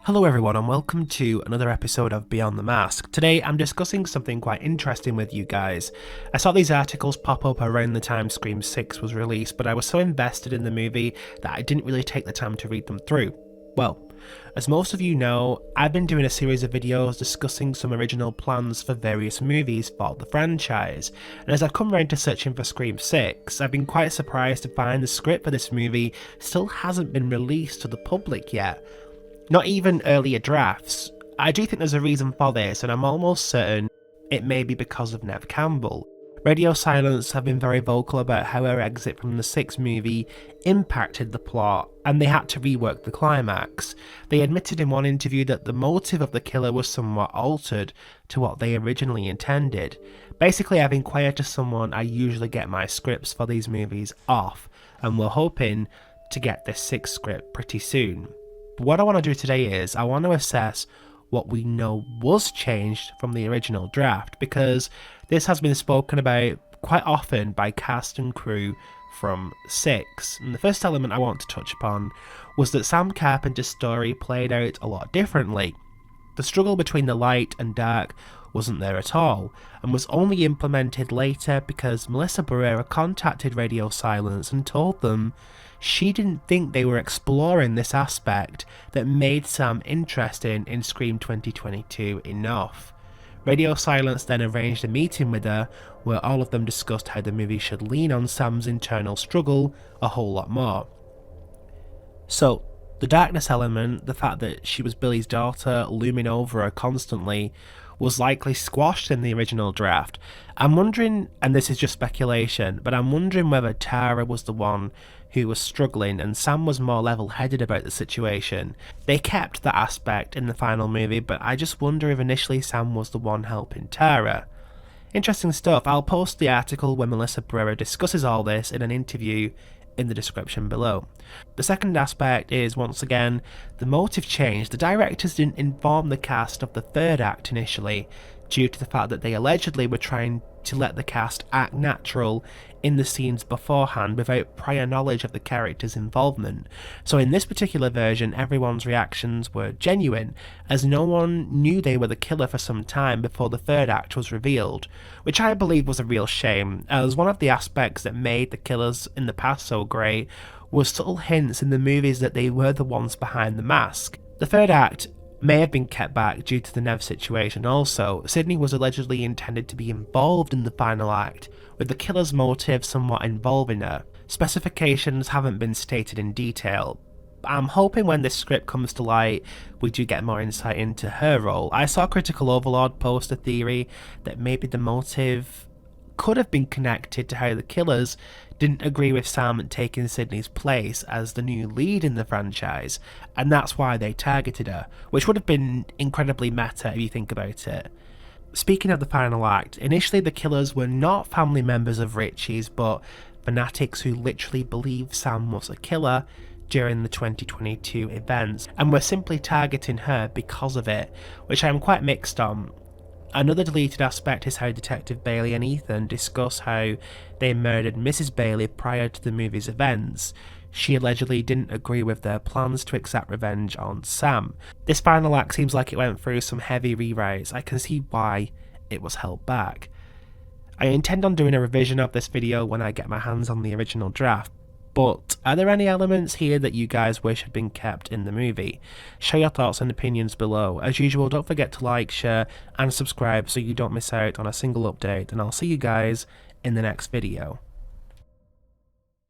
Hello everyone and welcome to another episode of Beyond the Mask. Today I'm discussing something quite interesting with you guys. I saw these articles pop up around the time Scream 6 was released, but I was so invested in the movie that I didn't really take the time to read them through. Well, as most of you know, I've been doing a series of videos discussing some original plans for various movies for the franchise, and as I've come around to searching for Scream 6, I've been quite surprised to find the script for this movie still hasn't been released to the public yet. Not even earlier drafts. I do think there's a reason for this, and I'm almost certain it may be because of Neve Campbell. Radio Silence have been very vocal about how her exit from the 6th movie impacted the plot, and they had to rework the climax. They admitted in one interview that the motive of the killer was somewhat altered to what they originally intended. Basically, I've inquired to someone I usually get my scripts for these movies off, and we're hoping to get this 6th script pretty soon. What I want to do today is I want to assess what we know was changed from the original draft, because this has been spoken about quite often by cast and crew from 6. And the first element I want to touch upon was that Sam Carpenter's story played out a lot differently. The struggle between the light and dark wasn't there at all, and was only implemented later because Melissa Barrera contacted Radio Silence and told them she didn't think they were exploring this aspect that made Sam interesting in Scream 2022 enough. Radio Silence then arranged a meeting with her where all of them discussed how the movie should lean on Sam's internal struggle a whole lot more. So, the darkness element, the fact that she was Billy's daughter looming over her constantly, was likely squashed in the original draft. I'm wondering, and this is just speculation, but I'm wondering whether Tara was the one who was struggling and Sam was more level-headed about the situation. They kept that aspect in the final movie, but I just wonder if initially Sam was the one helping Tara. Interesting stuff. I'll post the article where Melissa Barrera discusses all this in an interview in the description below. The second aspect is, once again, the motive change. The directors didn't inform the cast of the third act initially, due to the fact that they allegedly were trying to let the cast act natural in the scenes beforehand without prior knowledge of the characters' involvement. So in this particular version, everyone's reactions were genuine, as no one knew they were the killer for some time before the third act was revealed, which I believe was a real shame, as one of the aspects that made the killers in the past so great was subtle hints in the movies that they were the ones behind the mask. The third act may have been kept back due to the Neve situation also. Sidney was allegedly intended to be involved in the final act, with the killer's motive somewhat involving her. Specifications haven't been stated in detail. I'm hoping when this script comes to light, we do get more insight into her role. I saw Critical Overlord post a theory that maybe the motive could have been connected to how the killers didn't agree with Sam taking Sidney's place as the new lead in the franchise, and that's why they targeted her, which would have been incredibly meta if you think about it. Speaking of the final act, initially the killers were not family members of Richie's, but fanatics who literally believed Sam was a killer during the 2022 events, and were simply targeting her because of it, which I'm quite mixed on. Another deleted aspect is how Detective Bailey and Ethan discuss how they murdered Mrs. Bailey prior to the movie's events. She allegedly didn't agree with their plans to exact revenge on Sam. This final act seems like it went through some heavy rewrites. I can see why it was held back. I intend on doing a revision of this video when I get my hands on the original draft, but are there any elements here that you guys wish had been kept in the movie? Share your thoughts and opinions below. As usual, don't forget to like, share and subscribe so you don't miss out on a single update, and I'll see you guys in the next video.